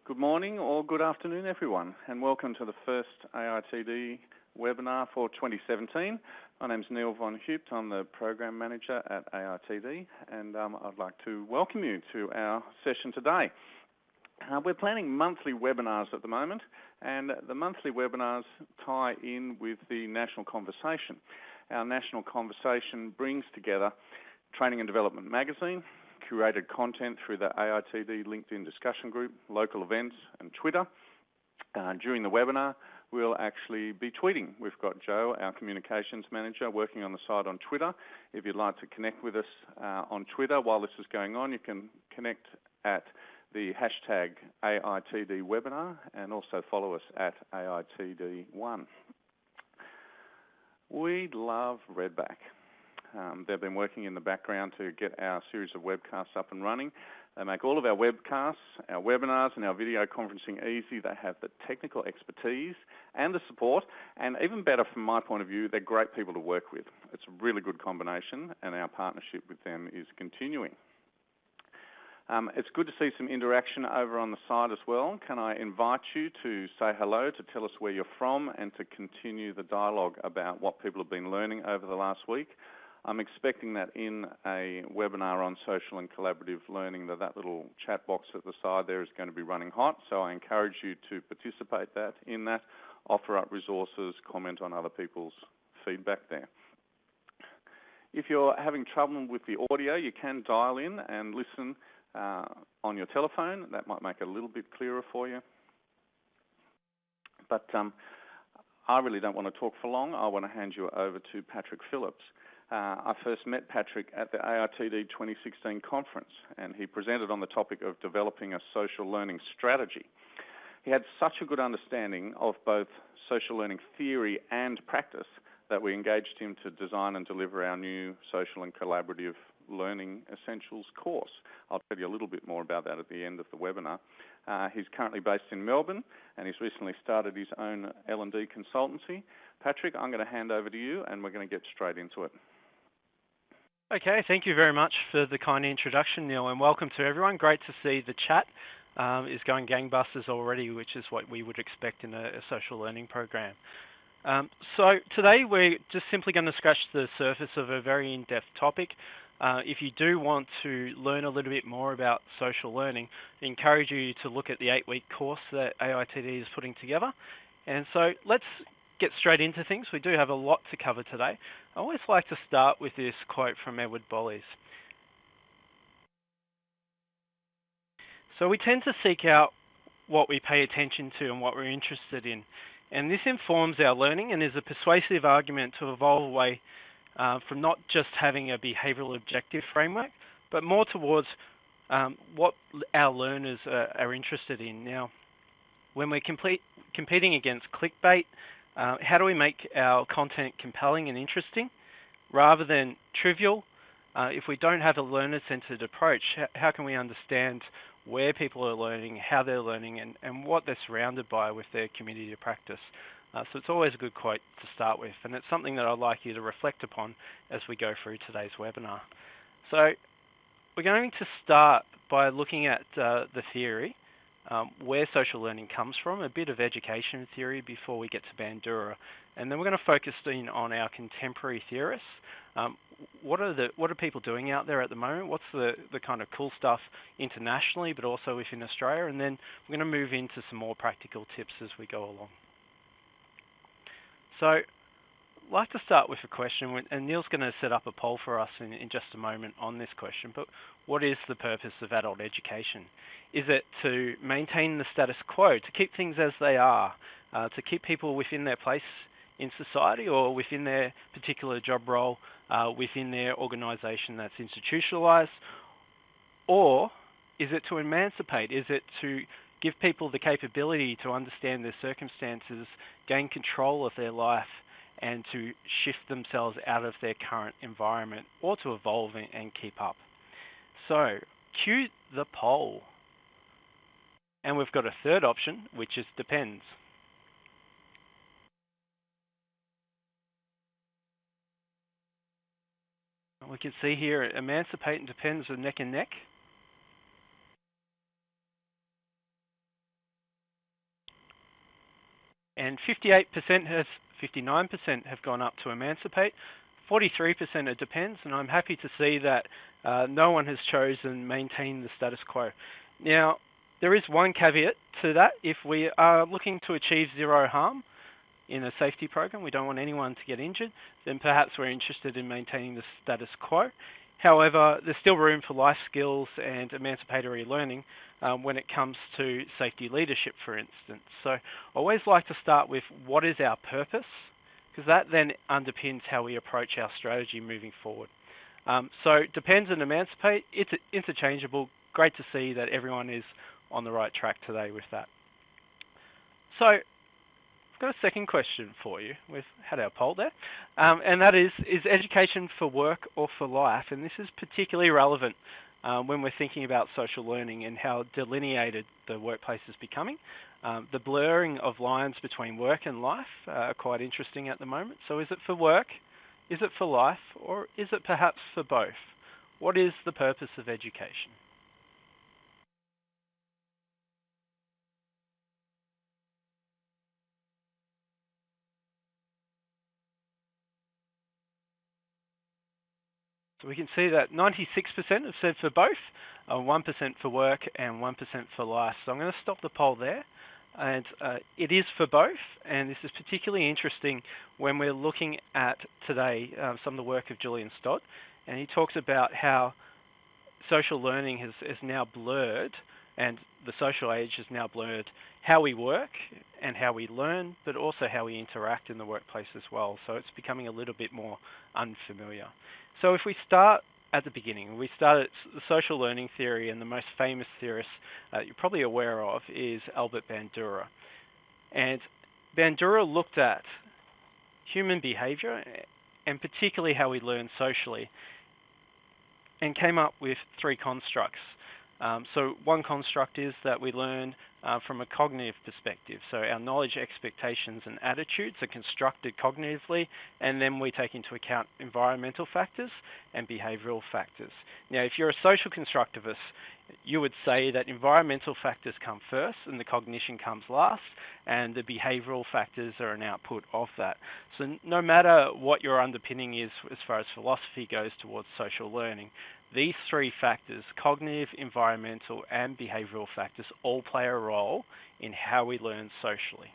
Good morning or good afternoon, everyone, and welcome to the first AITD webinar for 2017. My name's Neil von Hupt. I'm the Program Manager at AITD, and I'd like to welcome you to our session today. We're planning monthly webinars at the moment, and the monthly webinars tie in with the National Conversation. Our National Conversation brings together Training and Development Magazine, curated content through the AITD LinkedIn discussion group, local events and Twitter. During the webinar, we'll actually be tweeting. We've got Joe, our communications manager, working on the site on Twitter. If you'd like to connect with us on Twitter while this is going on, you can connect at the hashtag AITD webinar and also follow us at AITD1. We love Redback. They've been working in the background to get our series of webcasts up and running. They make all of our webcasts, our webinars and our video conferencing easy. They have the technical expertise and the support, and even better from my point of view, they're great people to work with. It's a really good combination, and our partnership with them is continuing. It's good to see some interaction over on the side as well. Can I invite you to say hello, to tell us where you're from, and to continue the dialogue about what people have been learning over the last week. I'm expecting that in a webinar on social and collaborative learning, that little chat box at the side there is going to be running hot, so I encourage you to participate in that, offer up resources, comment on other people's feedback there. If you're having trouble with the audio, you can dial in and listen on your telephone. That might make it a little bit clearer for you. But I really don't want to talk for long. I want to hand you over to Patrick Phillips. I first met Patrick at the AITD 2016 conference, and he presented on the topic of developing a social learning strategy. He had such a good understanding of both social learning theory and practice that we engaged him to design and deliver our new social and collaborative learning essentials course. I'll tell you a little bit more about that at the end of the webinar. He's currently based in Melbourne, and he's recently started his own L&D consultancy. Patrick, I'm going to hand over to you, and we're going to get straight into it. Okay, thank you very much for the kind introduction, Neil, and welcome to everyone. Great to see the chat is going gangbusters already, which is what we would expect in a social learning program. So today we're just simply going to scratch the surface of a very in-depth topic. If you do want to learn a little bit more about social learning, I encourage you to look at the 8-week course that AITD is putting together. And so let's get straight into things. We do have a lot to cover today. I always like to start with this quote from Edward Bolles. So we tend to seek out what we pay attention to and what we're interested in. And this informs our learning and is a persuasive argument to evolve away from not just having a behavioral objective framework, but more towards what our learners are interested in. Now, when we're competing against clickbait, how do we make our content compelling and interesting rather than trivial? If we don't have a learner-centered approach, how can we understand where people are learning, how they're learning, and what they're surrounded by with their community of practice? So it's always a good quote to start with, and it's something that I'd like you to reflect upon as we go through today's webinar. So we're going to start by looking at the theory, where social learning comes from, a bit of education theory before we get to Bandura, and then we're going to focus in on our contemporary theorists. What are people doing out there at the moment? What's the kind of cool stuff internationally, but also within Australia? And then we're going to move into some more practical tips as we go along. So I'd like to start with a question, and Neil's going to set up a poll for us in just a moment on this question, but what is the purpose of adult education? Is it to maintain the status quo, to keep things as they are, to keep people within their place in society or within their particular job role, within their organisation that's institutionalised? Or is it to emancipate? Is it to give people the capability to understand their circumstances, gain control of their life, and to shift themselves out of their current environment, or to evolve and keep up? So, cue the poll. And we've got a third option, which is depends. We can see here, emancipate and depends are neck and neck. and 59% have gone up to emancipate, 43% it depends, and I'm happy to see that no one has chosen maintain the status quo. Now, there is one caveat to that. If we are looking to achieve zero harm in a safety program, we don't want anyone to get injured, then perhaps we're interested in maintaining the status quo. However, there's still room for life skills and emancipatory learning when it comes to safety leadership, for instance. So I always like to start with what is our purpose, because that then underpins how we approach our strategy moving forward. So depends and emancipate, it's interchangeable. Great to see that everyone is on the right track today with that. So I've got a second question for you. We've had our poll there, and that is education for work or for life? And this is particularly relevant when we're thinking about social learning and how delineated the workplace is becoming. The blurring of lines between work and life are quite interesting at the moment. So is it for work, is it for life, or is it perhaps for both? What is the purpose of education? So we can see that 96% have said for both, 1% for work and 1% for life. So I'm going to stop the poll there. And it is for both, and this is particularly interesting when we're looking at today some of the work of Julian Stott, and he talks about how social learning has now blurred, and the social age has now blurred how we work and how we learn, but also how we interact in the workplace as well. So it's becoming a little bit more unfamiliar. So if we start at the beginning, we start at the social learning theory, and the most famous theorist you're probably aware of is Albert Bandura. And Bandura looked at human behavior, and particularly how we learn socially, and came up with three constructs. So one construct is that we learn from a cognitive perspective. So our knowledge, expectations, and attitudes are constructed cognitively, and then we take into account environmental factors and behavioral factors. Now, if you're a social constructivist, you would say that environmental factors come first and the cognition comes last, and the behavioral factors are an output of that. So no matter what your underpinning is as far as philosophy goes towards social learning, these three factors, cognitive, environmental, and behavioral factors, all play a role in how we learn socially.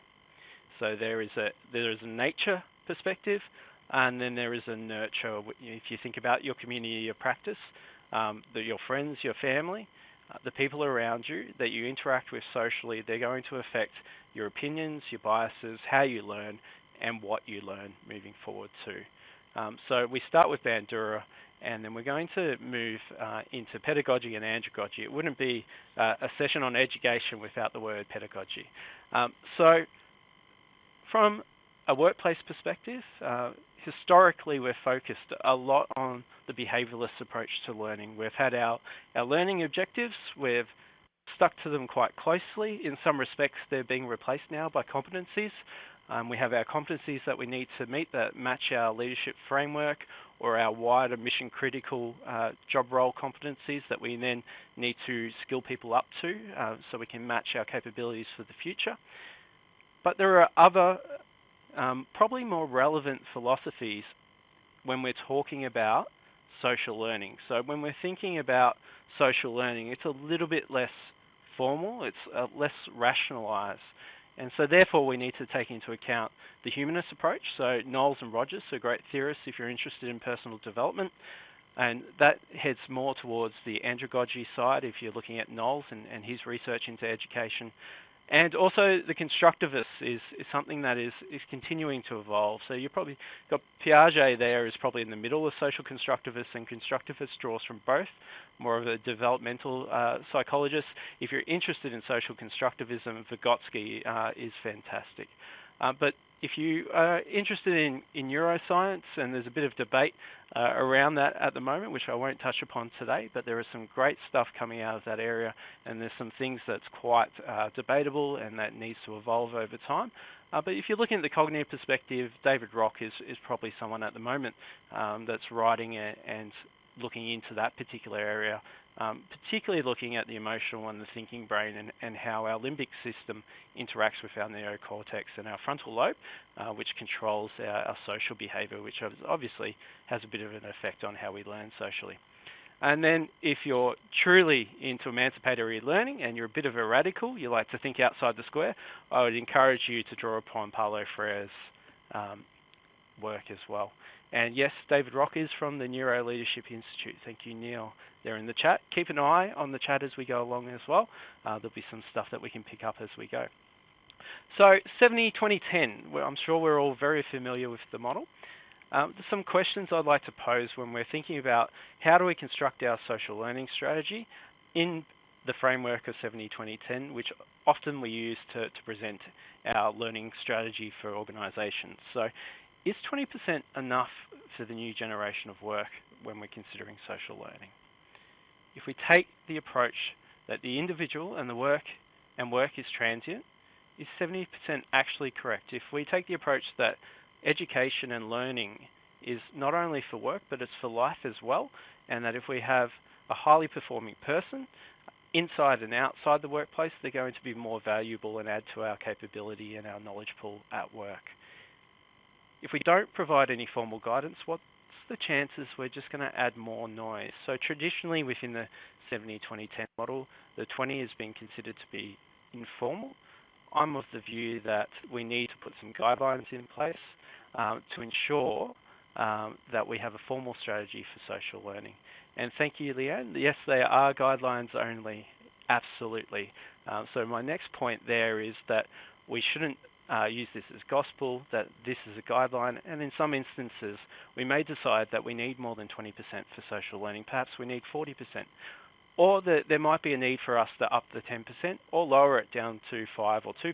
So there is a nature perspective, and then there is a nurture. If you think about your community, your practice, your friends, your family, the people around you that you interact with socially, they're going to affect your opinions, your biases, how you learn, and what you learn moving forward too. So we start with Bandura, and then we're going to move into pedagogy and andragogy. It wouldn't be a session on education without the word pedagogy. So from a workplace perspective, historically we're focused a lot on the behavioralist approach to learning. We've had our learning objectives, we've stuck to them quite closely. In some respects, they're being replaced now by competencies. We have our competencies that we need to meet that match our leadership framework or our wider mission critical job role competencies that we then need to skill people up to so we can match our capabilities for the future. But there are other probably more relevant philosophies when we're talking about social learning. So when we're thinking about social learning, it's a little bit less formal, it's less rationalized. And so therefore we need to take into account the humanist approach. So Knowles and Rogers are great theorists if you're interested in personal development. And that heads more towards the andragogy side if you're looking at Knowles and his research into education. And also the constructivist is something that is continuing to evolve. So you've probably got Piaget there is probably in the middle of social constructivists, and constructivist draws from both, more of a developmental psychologist. If you're interested in social constructivism, Vygotsky is fantastic. But if you are interested in neuroscience, and there's a bit of debate around that at the moment, which I won't touch upon today, but there is some great stuff coming out of that area, and there's some things that's quite debatable and that needs to evolve over time. But if you're looking at the cognitive perspective, David Rock is probably someone at the moment that's writing and looking into that particular area particularly looking at the emotional and the thinking brain and how our limbic system interacts with our neocortex and our frontal lobe, which controls our social behavior, which obviously has a bit of an effect on how we learn socially. And then if you're truly into emancipatory learning and you're a bit of a radical, you like to think outside the square, I would encourage you to draw upon Paulo Freire's work as well. And yes, David Rock is from the Neuro Leadership Institute. Thank you, Neil. They're in the chat. Keep an eye on the chat as we go along as well. There'll be some stuff that we can pick up as we go. So 70-20-10, I'm sure we're all very familiar with the model. There's some questions I'd like to pose when we're thinking about how do we construct our social learning strategy in the framework of 70-20-10, which often we use to present our learning strategy for organisations. So is 20% enough for the new generation of work when we're considering social learning? If we take the approach that the individual and work is transient, is 70% actually correct? If we take the approach that education and learning is not only for work, but it's for life as well, and that if we have a highly performing person inside and outside the workplace, they're going to be more valuable and add to our capability and our knowledge pool at work. If we don't provide any formal guidance, what's the chances we're just going to add more noise? So traditionally within the 70-20-10 model, the 20 has been considered to be informal. I'm of the view that we need to put some guidelines in place to ensure that we have a formal strategy for social learning. And thank you, Leanne. Yes, they are guidelines only, absolutely. So my next point there is that we shouldn't use this as gospel, that this is a guideline, and in some instances we may decide that we need more than 20% for social learning. Perhaps we need 40%. Or there might be a need for us to up the 10% or lower it down to 5 or 2%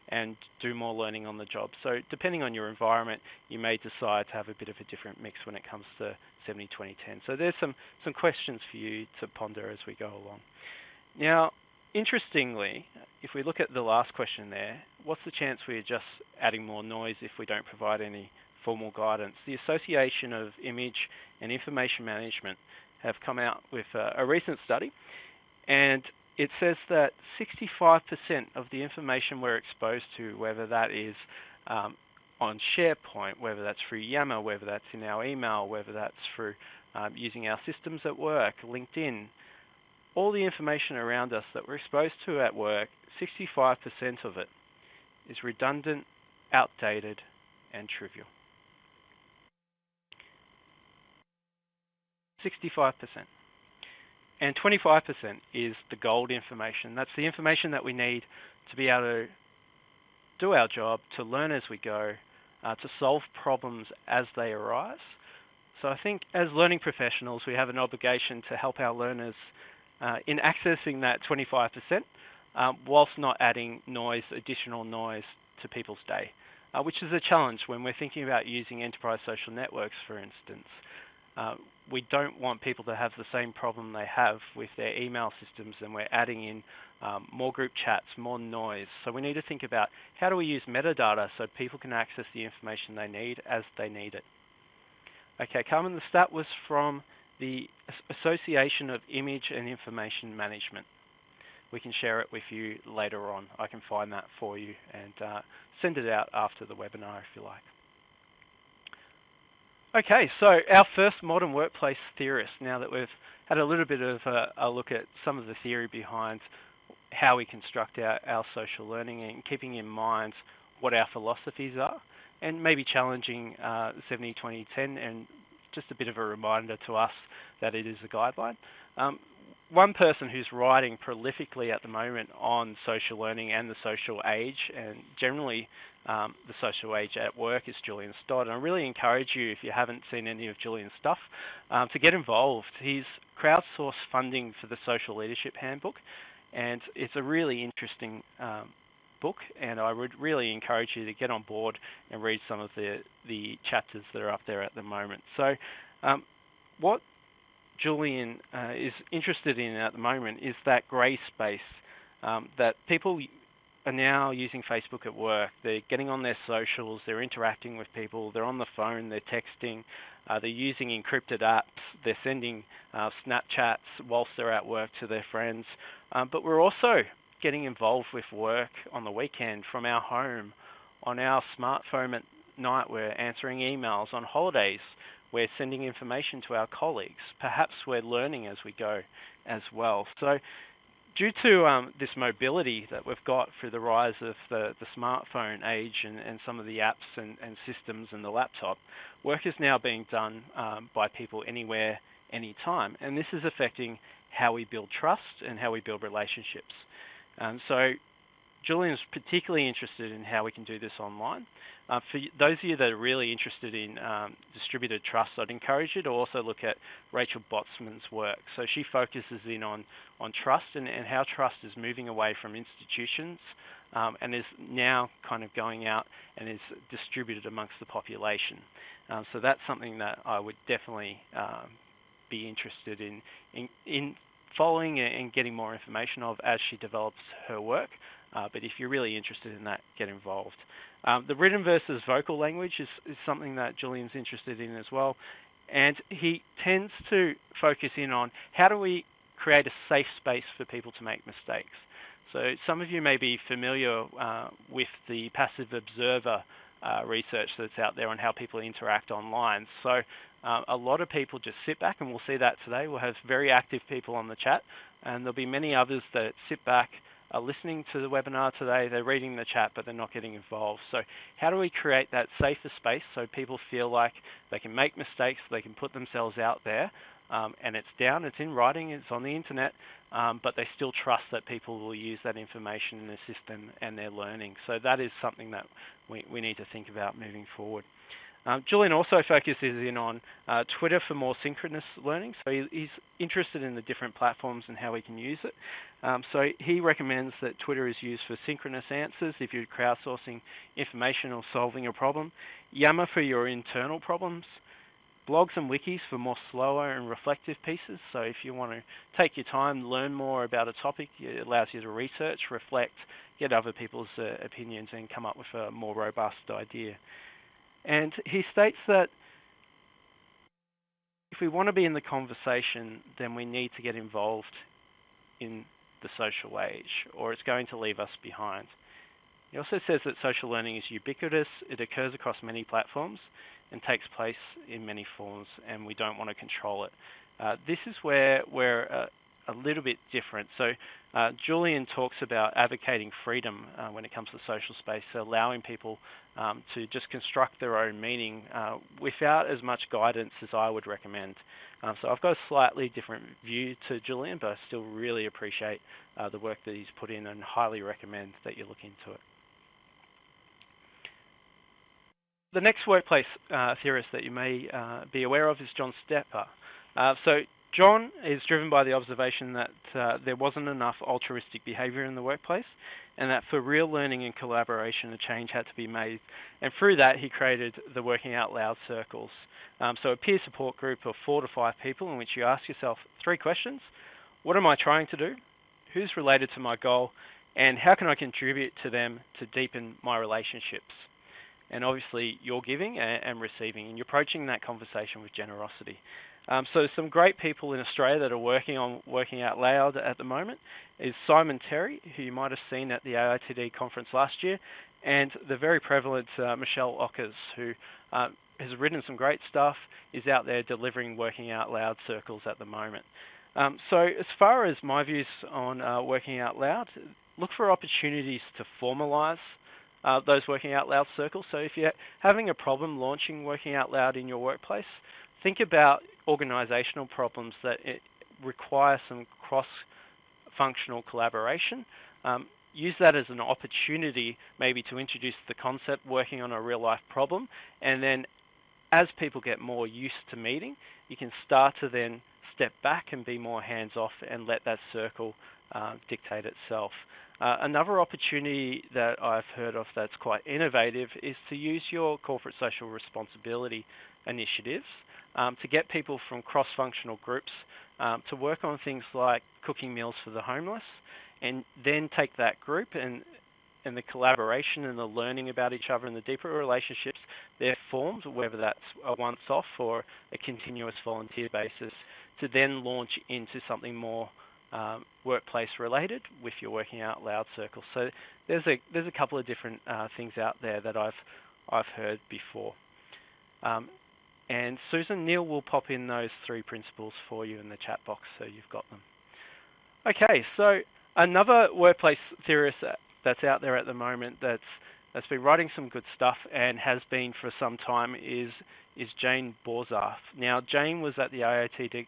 and do more learning on the job. So depending on your environment, you may decide to have a bit of a different mix when it comes to 70-20-10. So there's some questions for you to ponder as we go along. Now, interestingly, if we look at the last question there, what's the chance we're just adding more noise if we don't provide any formal guidance? The Association of Image and Information Management have come out with a recent study, and it says that 65% of the information we're exposed to, whether that is on SharePoint, whether that's through Yammer, whether that's in our email, whether that's through using our systems at work, LinkedIn, all the information around us that we're exposed to at work, 65% of it is redundant, outdated, and trivial. 65%. And 25% is the gold information. That's the information that we need to be able to do our job, to learn as we go, to solve problems as they arise. So I think as learning professionals, we have an obligation to help our learners in accessing that 25%, whilst not adding noise, additional noise to people's day, which is a challenge when we're thinking about using enterprise social networks, for instance. We don't want people to have the same problem they have with their email systems, and we're adding in more group chats, more noise. So we need to think about how do we use metadata so people can access the information they need as they need it. Okay, Carmen, the stat was from the Association of Image and Information Management. We can share it with you later on. I can find that for you and send it out after the webinar if you like. Okay, so our first modern workplace theorist, now that we've had a little bit of a look at some of the theory behind how we construct our social learning and keeping in mind what our philosophies are, and maybe challenging 70-20-10 and just a bit of a reminder to us that it is a guideline. One person who's writing prolifically at the moment on social learning and the social age, and generally the social age at work, is Julian Stott. And I really encourage you, if you haven't seen any of Julian's stuff, to get involved. He's crowdsourced funding for the Social Leadership Handbook, and it's a really interesting book, and I would really encourage you to get on board and read some of the chapters that are up there at the moment. So what Julian is interested in at the moment is that grey space that people are now using Facebook at work. They're getting on their socials, they're interacting with people, they're on the phone, they're texting, they're using encrypted apps, they're sending Snapchats whilst they're at work to their friends. But we're also getting involved with work on the weekend from our home, on our smartphone at night. We're answering emails. On holidays, we're sending information to our colleagues. Perhaps we're learning as we go as well. So due to this mobility that we've got through the rise of the smartphone age and some of the apps and systems and the laptop, work is now being done by people anywhere, anytime. And this is affecting how we build trust and how we build relationships. So Julian's particularly interested in how we can do this online. For those of you that are really interested in distributed trust, I'd encourage you to also look at Rachel Botsman's work. So she focuses in on trust and how trust is moving away from institutions and is now kind of going out and is distributed amongst the population. So that's something that I would definitely be interested in following and getting more information of as she develops her work. But if you're really interested in that, get involved. The written versus vocal language is something that Julian's interested in as well. And he tends to focus in on how do we create a safe space for people to make mistakes. So some of you may be familiar with the passive observer research that's out there on how people interact online. So a lot of people just sit back, and we'll see that today. We'll have very active people on the chat, and there'll be many others that sit back, are listening to the webinar today, they're reading the chat, but they're not getting involved. So how do we create that safer space so people feel like they can make mistakes, they can put themselves out there, and it's down, it's in writing, it's on the internet, but they still trust that people will use that information in the system and they're learning. So that is something that we need to think about moving forward. Julian also focuses in on Twitter for more synchronous learning. So he's interested in the different platforms and how we can use it. So he recommends that Twitter is used for synchronous answers if you're crowdsourcing information or solving a problem. Yammer for your internal problems. Blogs and wikis for more slower and reflective pieces. So if you want to take your time, learn more about a topic, it allows you to research, reflect, get other people's opinions and come up with a more robust idea. And he states that if we want to be in the conversation, then we need to get involved in the social age, or it's going to leave us behind. He also says that social learning is ubiquitous, it occurs across many platforms, and takes place in many forms, and we don't want to control it. This is where we're a little bit different. So Julian talks about advocating freedom when it comes to social space, so allowing people to just construct their own meaning without as much guidance as I would recommend. So I've got a slightly different view to Julian, but I still really appreciate the work that he's put in and highly recommend that you look into it. The next workplace theorist that you may be aware of is John Stepper. So John is driven by the observation that there wasn't enough altruistic behavior in the workplace, and that for real learning and collaboration, a change had to be made. And through that, he created the Working Out Loud circles. So a peer support group of 4 to 5 people in which you ask yourself 3 questions. What am I trying to do? Who's related to my goal? And how can I contribute to them to deepen my relationships? And obviously, you're giving and receiving, and you're approaching that conversation with generosity. So some great people in Australia that are working on Working Out Loud at the moment is Simon Terry, who you might have seen at the AITD conference last year, and the very prevalent Michelle Ockers, who has written some great stuff, is out there delivering Working Out Loud circles at the moment. So as far as my views on Working Out Loud, look for opportunities to formalise those Working Out Loud circles. So if you're having a problem launching Working Out Loud in your workplace, think about organizational problems that require some cross-functional collaboration. Use that as an opportunity maybe to introduce the concept working on a real-life problem, and then as people get more used to meeting, you can start to then step back and be more hands-off and let that circle dictate itself. Another opportunity that I've heard of that's quite innovative is to use your corporate social responsibility initiatives to get people from cross-functional groups to work on things like cooking meals for the homeless, and then take that group and and the collaboration and the learning about each other and the deeper relationships they're formed, whether that's a once-off or a continuous volunteer basis, to then launch into something more workplace related with your Working Out Loud circle. So there's a couple of different things out there that I've heard before. And Susan, Neil will pop in those 3 principles for you in the chat box, so you've got them. Okay, so another workplace theorist that's out there at the moment that's been writing some good stuff and has been for some time is Jane Borzaf. Now, Jane was at the AITD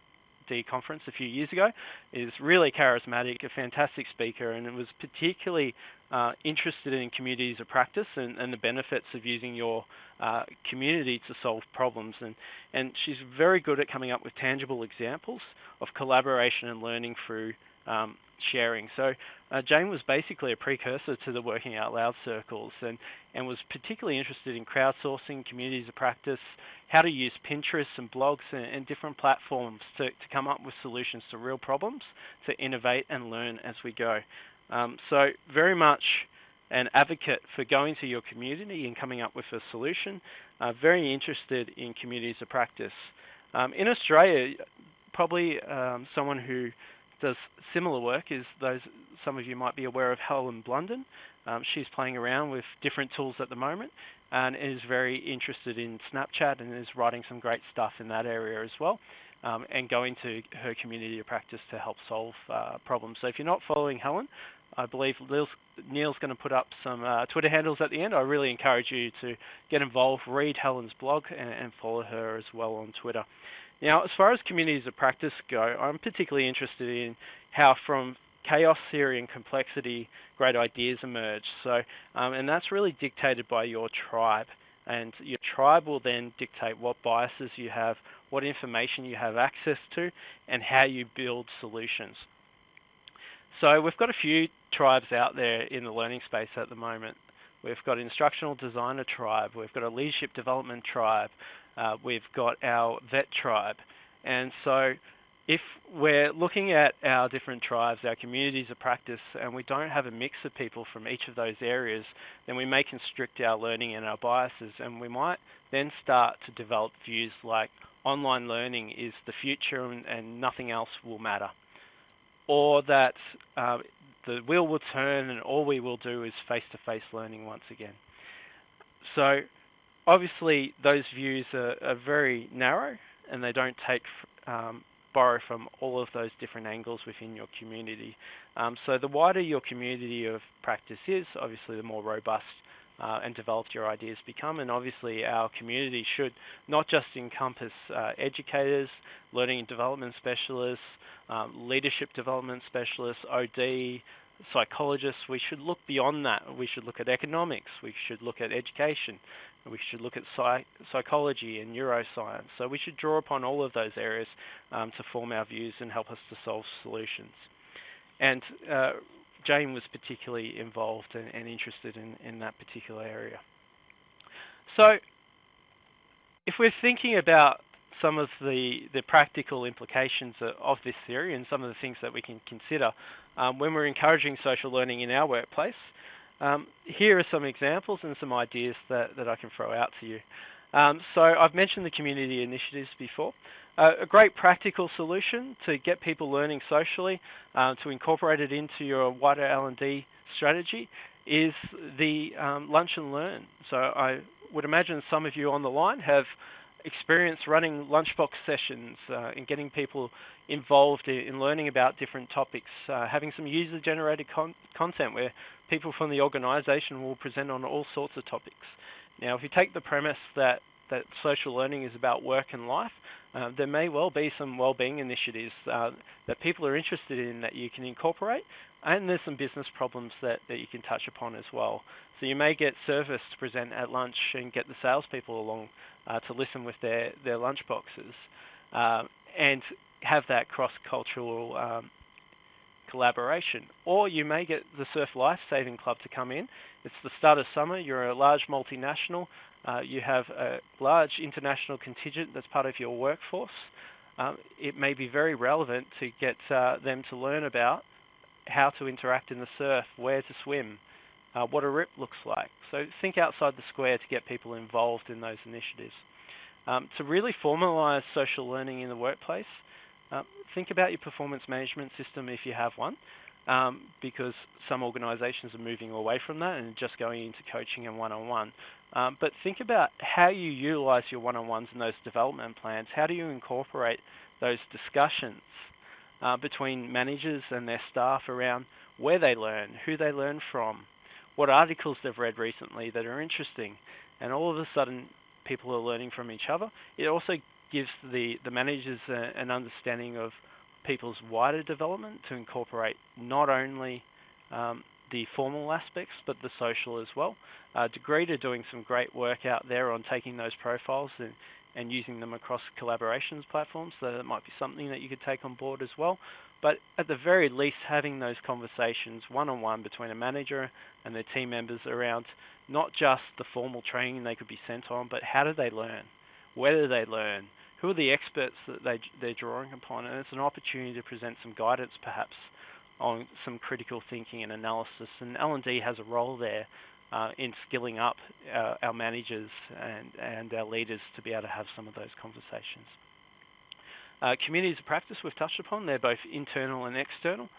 conference a few years ago, is really charismatic, a fantastic speaker, and was particularly interested in communities of practice and the benefits of using your community to solve problems. And she's very good at coming up with tangible examples of collaboration and learning through sharing. So Jane was basically a precursor to the Working Out Loud circles and was particularly interested in crowdsourcing, communities of practice, how to use Pinterest and blogs and different platforms to come up with solutions to real problems, to innovate and learn as we go. So very much an advocate for going to your community and coming up with a solution, very interested in communities of practice. In Australia, probably someone who does similar work is some of you might be aware of Helen Blunden. She's playing around with different tools at the moment and is very interested in Snapchat and is writing some great stuff in that area as well, and going to her community of practice to help solve problems. So if you're not following Helen, I believe Neil's going to put up some Twitter handles at the end. I really encourage you to get involved, read Helen's blog, and follow her as well on Twitter. Now, as far as communities of practice go, I'm particularly interested in how from chaos theory and complexity, great ideas emerge. So, and that's really dictated by your tribe. And your tribe will then dictate what biases you have, what information you have access to, and how you build solutions. So we've got a few tribes out there in the learning space at the moment. We've got an instructional designer tribe, we've got a leadership development tribe, we've got our vet tribe. And so if we're looking at our different tribes, our communities of practice, and we don't have a mix of people from each of those areas, then we may constrict our learning and our biases, and we might then start to develop views like online learning is the future and nothing else will matter. Or that the wheel will turn and all we will do is face-to-face learning once again. So obviously those views are very narrow and they don't borrow from all of those different angles within your community. So the wider your community of practice is, obviously the more robust and developed your ideas become. And obviously our community should not just encompass educators, learning and development specialists, leadership development specialists, OD, psychologists. We should look beyond that. We should look at economics. We should look at education. We should look at psychology and neuroscience. So we should draw upon all of those areas to form our views and help us to solve solutions. And Jane was particularly involved and interested in that particular area. So if we're thinking about some of the practical implications of this theory and some of the things that we can consider when we're encouraging social learning in our workplace, here are some examples and some ideas that I can throw out to you. So I've mentioned the community initiatives before. A great practical solution to get people learning socially, to incorporate it into your wider L&D strategy is the lunch and learn. So I would imagine some of you on the line have experience running lunchbox sessions and getting people involved in learning about different topics, having some user-generated content where people from the organization will present on all sorts of topics. Now, if you take the premise that social learning is about work and life, there may well be some well-being initiatives that people are interested in that you can incorporate, and there's some business problems that you can touch upon as well. So you may get service to present at lunch and get the salespeople along to listen with their lunch boxes and have that cross-cultural collaboration. Or you may get the Surf Life Saving Club to come in. It's the start of summer, you're a large multinational, you have a large international contingent that's part of your workforce. It may be very relevant to get them to learn about how to interact in the surf, where to swim, what a RIP looks like. So think outside the square to get people involved in those initiatives. To really formalize social learning in the workplace, think about your performance management system if you have one, because some organizations are moving away from that and just going into coaching and one-on-one. But think about how you utilize your one-on-ones and those development plans. How do you incorporate those discussions between managers and their staff around where they learn, who they learn from, what articles they've read recently that are interesting, and all of a sudden people are learning from each other. It also gives the managers an understanding of people's wider development to incorporate not only the formal aspects but the social as well. Degree are doing some great work out there on taking those profiles and using them across collaborations platforms, so that might be something that you could take on board as well. But at the very least, having those conversations one-on-one between a manager and their team members around not just the formal training they could be sent on, but how do they learn? Where do they learn? Who are the experts that they're drawing upon? And it's an opportunity to present some guidance perhaps on some critical thinking and analysis. And L&D has a role there in skilling up our managers and our leaders to be able to have some of those conversations. Communities of practice we've touched upon, they're both internal and external.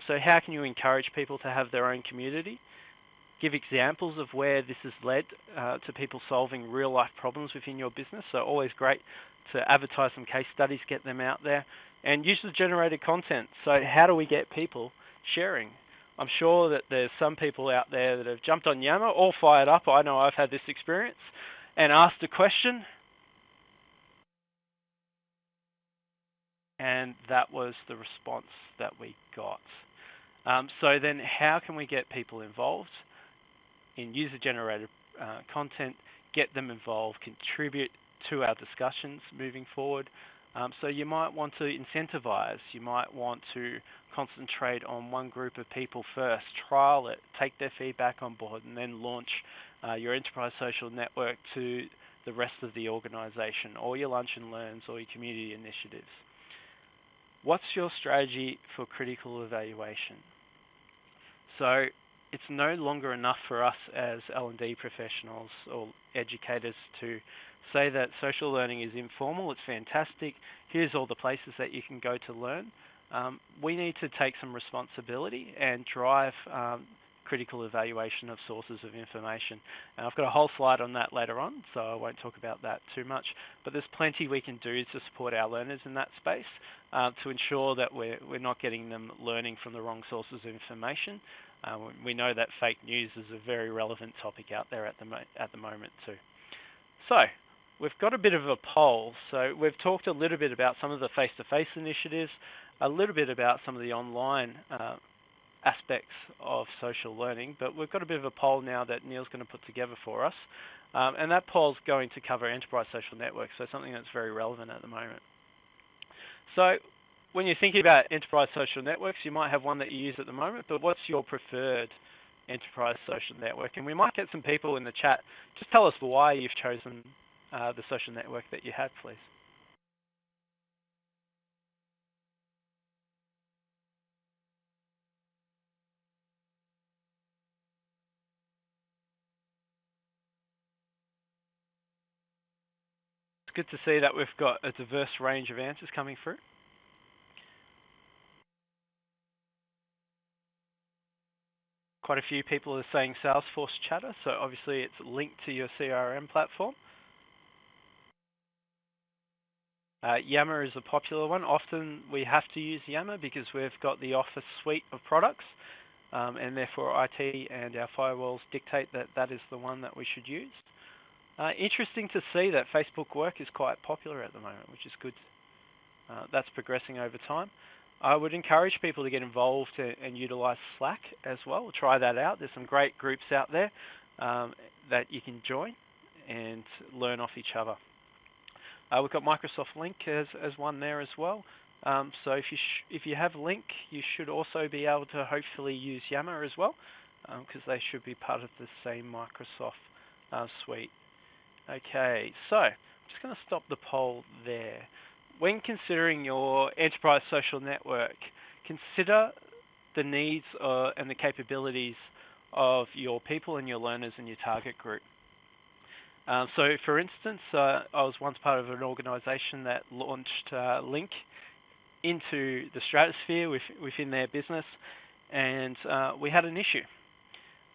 So how can you encourage people to have their own community? Give examples of where this has led to people solving real life problems within your business. So always great to advertise some case studies, get them out there, and user-generated content. So how do we get people sharing? I'm sure that there's some people out there that have jumped on Yammer, all fired up. I know I've had this experience, and asked a question, and that was the response that we got. So then how can we get people involved in user-generated content, get them involved, contribute to our discussions moving forward? So you might want to incentivize, you might want to concentrate on one group of people first, trial it, take their feedback on board, and then launch your enterprise social network to the rest of the organization, or your lunch and learns, or your community initiatives. What's your strategy for critical evaluation? So it's no longer enough for us as L&D professionals or educators to say that social learning is informal, it's fantastic, here's all the places that you can go to learn. We need to take some responsibility and drive critical evaluation of sources of information. And I've got a whole slide on that later on, so I won't talk about that too much. But there's plenty we can do to support our learners in that space to ensure that we're not getting them learning from the wrong sources of information. We know that fake news is a very relevant topic out there at the moment too. So we've got a bit of a poll. So we've talked a little bit about some of the face-to-face initiatives, a little bit about some of the online aspects of social learning, but we've got a bit of a poll now that Neil's going to put together for us. And that poll's going to cover enterprise social networks, so something that's very relevant at the moment. So when you're thinking about enterprise social networks, you might have one that you use at the moment, but what's your preferred enterprise social network? And we might get some people in the chat. Just tell us why you've chosen the social network that you have, please. It's good to see that we've got a diverse range of answers coming through. Quite a few people are saying Salesforce Chatter, so obviously it's linked to your CRM platform. Yammer is a popular one. Often we have to use Yammer because we've got the Office suite of products, and therefore IT and our firewalls dictate that that is the one that we should use. Interesting to see that Facebook Work is quite popular at the moment, which is good. That's progressing over time. I would encourage people to get involved and utilize Slack as well. Try that out. There's some great groups out there that you can join and learn off each other. We've got Microsoft Lync as one there as well. So if you have Lync, you should also be able to hopefully use Yammer as well, because they should be part of the same Microsoft suite. Okay, so I'm just going to stop the poll there. When considering your enterprise social network, consider the needs and the capabilities of your people and your learners and your target group. So, for instance, I was once part of an organisation that launched Link into the stratosphere within their business, and we had an issue.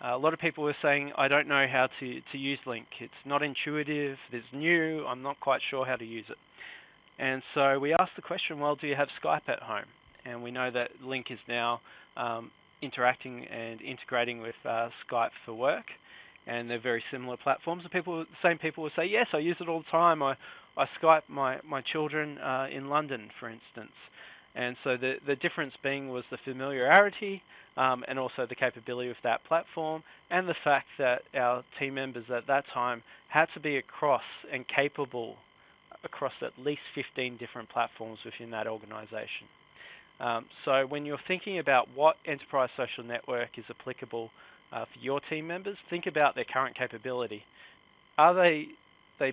A lot of people were saying, I don't know how to use Link. It's not intuitive, it's new, I'm not quite sure how to use it. And so we asked the question, well, do you have Skype at home? And we know that Link is now interacting and integrating with Skype for work, and they're very similar platforms. The same people will say, yes, I use it all the time. I Skype my children in London, for instance. And so the difference was the familiarity and also the capability of that platform, and the fact that our team members at that time had to be across and capable across at least 15 different platforms within that organization. So when you're thinking about what enterprise social network is applicable for your team members, think about their current capability. Are they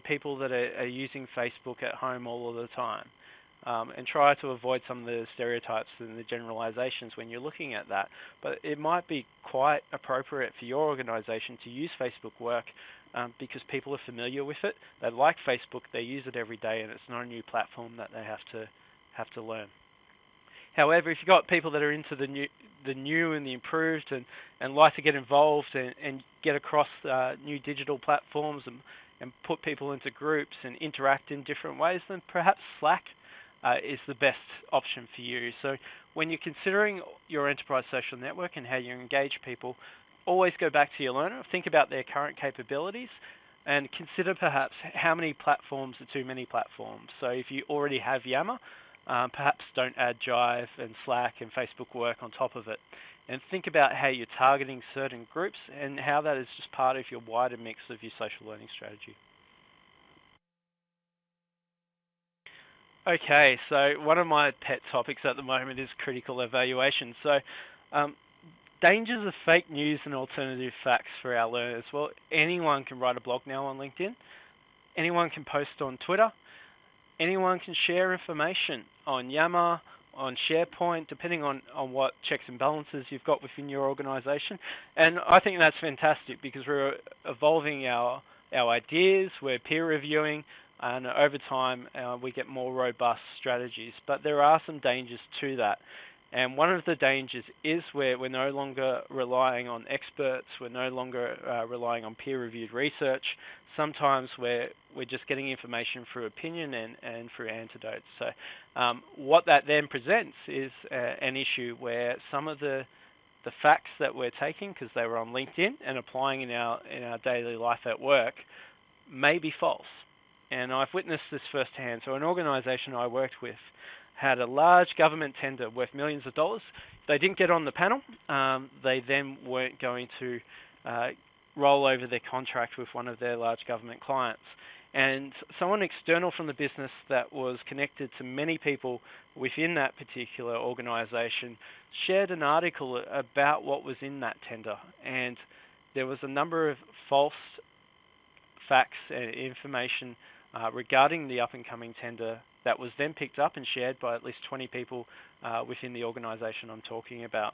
people that are using Facebook at home all of the time? And try to avoid some of the stereotypes and the generalizations when you're looking at that. But it might be quite appropriate for your organization to use Facebook Work because people are familiar with it. They like Facebook, they use it every day, and it's not a new platform that they have to learn. However, if you've got people that are into the new and the improved and like to get involved and get across new digital platforms and put people into groups and interact in different ways, then perhaps Slack is the best option for you. So when you're considering your enterprise social network and how you engage people, always go back to your learner, think about their current capabilities, and consider perhaps how many platforms are too many platforms. So if you already have Yammer, perhaps don't add Jive and Slack and Facebook Work on top of it. And think about how you're targeting certain groups and how that is just part of your wider mix of your social learning strategy. Okay, so one of my pet topics at the moment is critical evaluation. So, dangers of fake news and alternative facts for our learners. Well, anyone can write a blog now on LinkedIn. Anyone can post on Twitter. Anyone can share information on Yammer, on SharePoint, depending on what checks and balances you've got within your organization. And I think that's fantastic because we're evolving our ideas, we're peer reviewing, and over time we get more robust strategies. But there are some dangers to that. And one of the dangers is where we're no longer relying on experts, we're no longer relying on peer-reviewed research. Sometimes we're just getting information through opinion and through anecdotes. So what that then presents is an issue where some of the facts that we're taking, because they were on LinkedIn and applying in our daily life at work, may be false. And I've witnessed this firsthand. So an organization I worked with had a large government tender worth millions of dollars. They didn't get on the panel. They then weren't going to roll over their contract with one of their large government clients. And someone external from the business that was connected to many people within that particular organization shared an article about what was in that tender. And there was a number of false facts and information regarding the up-and-coming tender that was then picked up and shared by at least 20 people within the organization I'm talking about.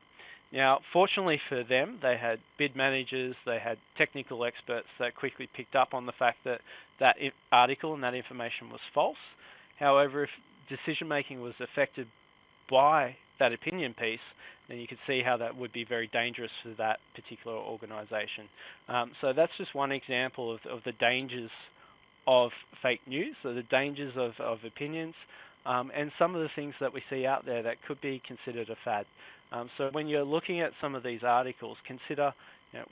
Now, fortunately for them, they had bid managers, they had technical experts that quickly picked up on the fact that that article and that information was false. However, if decision-making was affected by that opinion piece, then you could see how that would be very dangerous for that particular organization. So that's just one example of the dangers of fake news, so the dangers of opinions, and some of the things that we see out there that could be considered a fad. So when you're looking at some of these articles, consider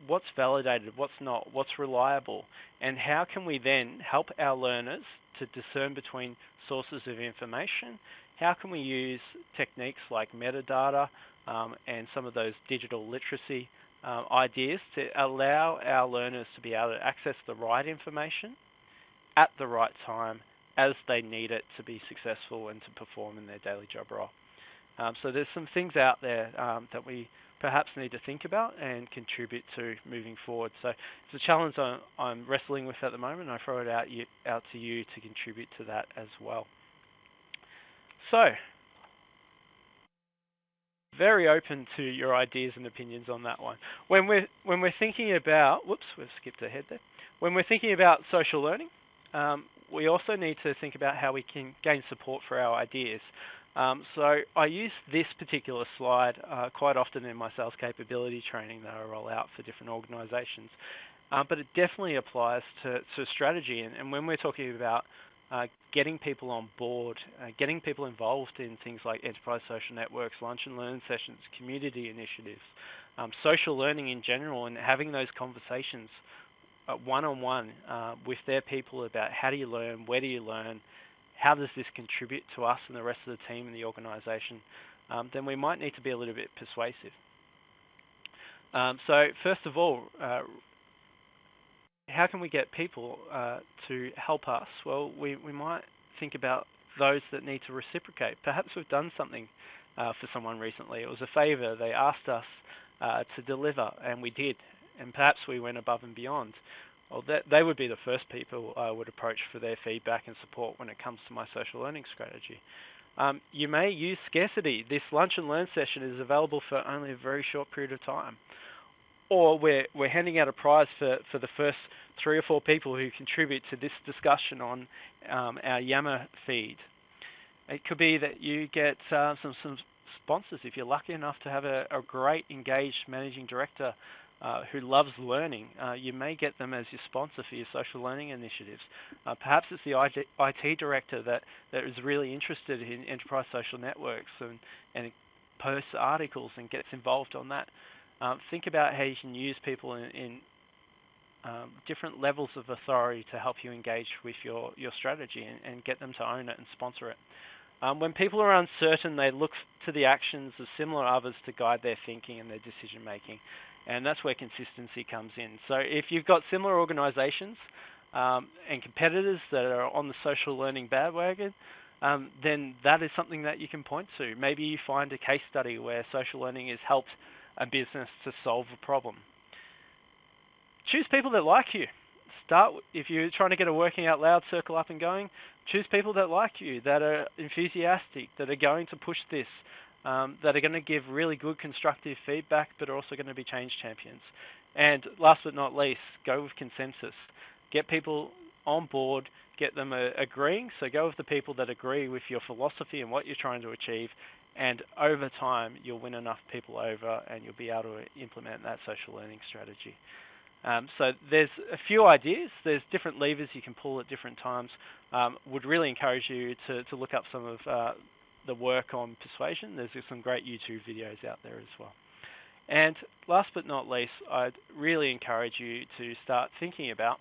what's validated, what's not, what's reliable, and how can we then help our learners to discern between sources of information? How can we use techniques like metadata and some of those digital literacy ideas to allow our learners to be able to access the right information at the right time as they need it to be successful and to perform in their daily job role. So there's some things out there that we perhaps need to think about and contribute to moving forward. So it's a challenge I'm wrestling with at the moment. I throw it out to you to contribute to that as well. So very open to your ideas and opinions on that one. When we're thinking about, whoops, we've skipped ahead there. When we're thinking about social learning, we also need to think about how we can gain support for our ideas. So I use this particular slide quite often in my sales capability training that I roll out for different organizations. But it definitely applies to strategy. And when we're talking about getting people on board, getting people involved in things like enterprise social networks, lunch and learn sessions, community initiatives, social learning in general, and having those conversations one-on-one with their people about how do you learn, where do you learn, how does this contribute to us and the rest of the team and the organization, then we might need to be a little bit persuasive. So first of all, how can we get people to help us? Well, we might think about those that need to reciprocate. Perhaps we've done something for someone recently. It was a favor. They asked us to deliver, and we did. And perhaps we went above and beyond. Well, they would be the first people I would approach for their feedback and support when it comes to my social learning strategy. You may use scarcity. This lunch and learn session is available for only a very short period of time. Or we're handing out a prize for the first 3 or 4 people who contribute to this discussion on our Yammer feed. It could be that you get some sponsors. If you're lucky enough to have a great engaged managing director who loves learning, you may get them as your sponsor for your social learning initiatives. Perhaps it's the IT director that is really interested in enterprise social networks and posts articles and gets involved on that. Think about how you can use people in different levels of authority to help you engage with your strategy and get them to own it and sponsor it. When people are uncertain, they look to the actions of similar others to guide their thinking and their decision making. And that's where consistency comes in. So if you've got similar organizations and competitors that are on the social learning bandwagon, then that is something that you can point to. Maybe you find a case study where social learning has helped a business to solve a problem. Choose people that like you. If you're trying to get a working out loud circle up and going, choose people that like you, that are enthusiastic, that are going to push this, that are going to give really good constructive feedback, but are also going to be change champions. And last but not least, go with consensus. Get people on board, get them agreeing. So go with the people that agree with your philosophy and what you're trying to achieve. And over time, you'll win enough people over and you'll be able to implement that social learning strategy. So there's a few ideas. There's different levers you can pull at different times. Would really encourage you to look up some of the work on persuasion. There's some great YouTube videos out there as well. And last but not least, I'd really encourage you to start thinking about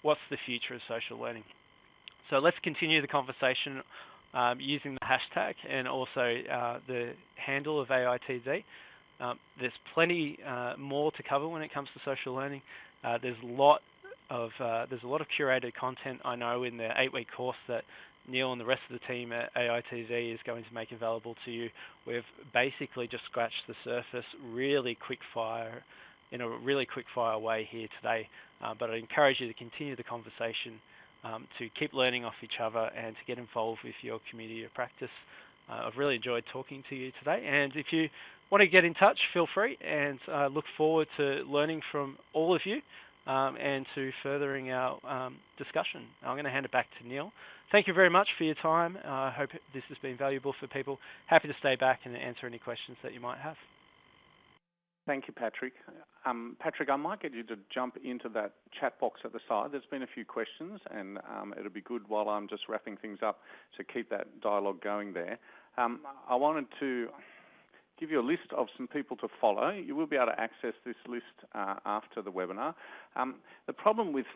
what's the future of social learning. So let's continue the conversation using the hashtag and also the handle of AITD. There's plenty more to cover when it comes to social learning. There's a lot of curated content, I know, in the 8-week course that Neil and the rest of the team at AITD is going to make available to you. We've basically just scratched the surface, in a really quick fire way here today. But I encourage you to continue the conversation, to keep learning off each other and to get involved with your community of practice. I've really enjoyed talking to you today, and if you want to get in touch, feel free, and I look forward to learning from all of you and to furthering our discussion. I'm going to hand it back to Neil. Thank you very much for your time. I hope this has been valuable for people. Happy to stay back and answer any questions that you might have. Thank you, Patrick. Patrick, I might get you to jump into that chat box at the side. There's been a few questions, and it'll be good while I'm just wrapping things up to keep that dialogue going there. I wanted to give you a list of some people to follow. You will be able to access this list after the webinar. The problem with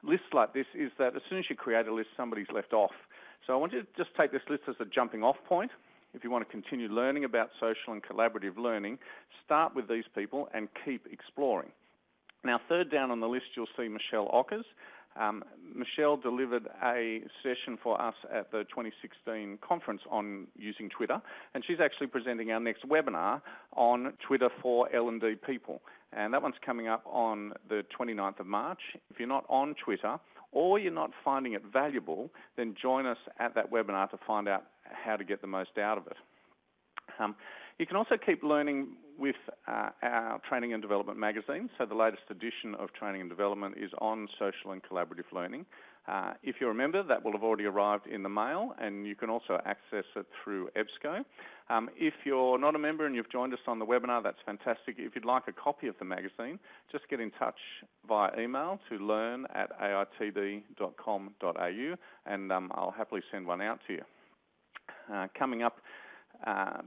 lists like this is that as soon as you create a list, somebody's left off. So I want you to just take this list as a jumping off point. If you want to continue learning about social and collaborative learning, start with these people and keep exploring. Now, third down on the list, you'll see Michelle Ockers. Michelle delivered a session for us at the 2016 conference on using Twitter, and she's actually presenting our next webinar on Twitter for L&D people. And that one's coming up on the 29th of March. If you're not on Twitter or you're not finding it valuable, then join us at that webinar to find out how to get the most out of it. You can also keep learning with our Training and Development magazine. So the latest edition of Training and Development is on social and collaborative learning. If you're a member, that will have already arrived in the mail, and you can also access it through EBSCO. If you're not a member and you've joined us on the webinar, that's fantastic. If you'd like a copy of the magazine, just get in touch via email to learn@aitd.com.au, and I'll happily send one out to you. Coming up,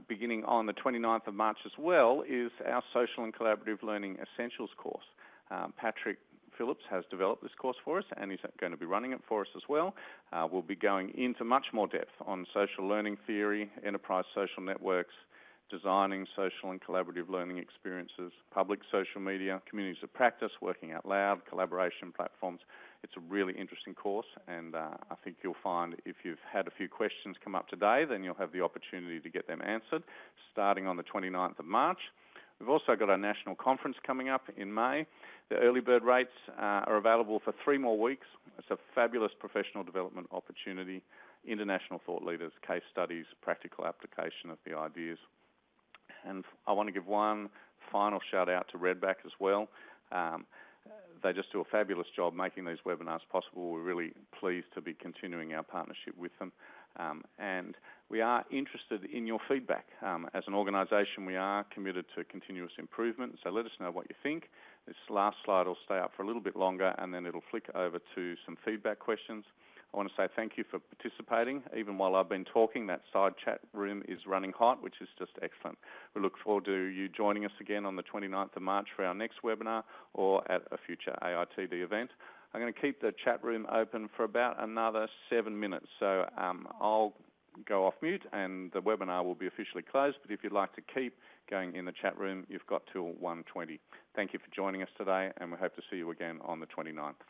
beginning on the 29th of March as well, is our Social and Collaborative Learning Essentials course. Patrick Phillips has developed this course for us, and he's going to be running it for us as well. We'll be going into much more depth on social learning theory, enterprise social networks, designing social and collaborative learning experiences, public social media, communities of practice, working out loud, collaboration platforms. It's a really interesting course, and I think you'll find if you've had a few questions come up today, then you'll have the opportunity to get them answered starting on the 29th of March. We've also got our national conference coming up in May. The early bird rates are available for 3 more weeks. It's a fabulous professional development opportunity, international thought leaders, case studies, practical application of the ideas. And I want to give one final shout out to Redback as well. They just do a fabulous job making these webinars possible. We're really pleased to be continuing our partnership with them. And we are interested in your feedback. As an organisation, we are committed to continuous improvement, so let us know what you think. This last slide will stay up for a little bit longer, and then it'll flick over to some feedback questions. I want to say thank you for participating. Even while I've been talking, that side chat room is running hot, which is just excellent. We look forward to you joining us again on the 29th of March for our next webinar or at a future AITD event. I'm going to keep the chat room open for about another 7 minutes. So I'll go off mute and the webinar will be officially closed. But if you'd like to keep going in the chat room, you've got till 1:20. Thank you for joining us today, and we hope to see you again on the 29th.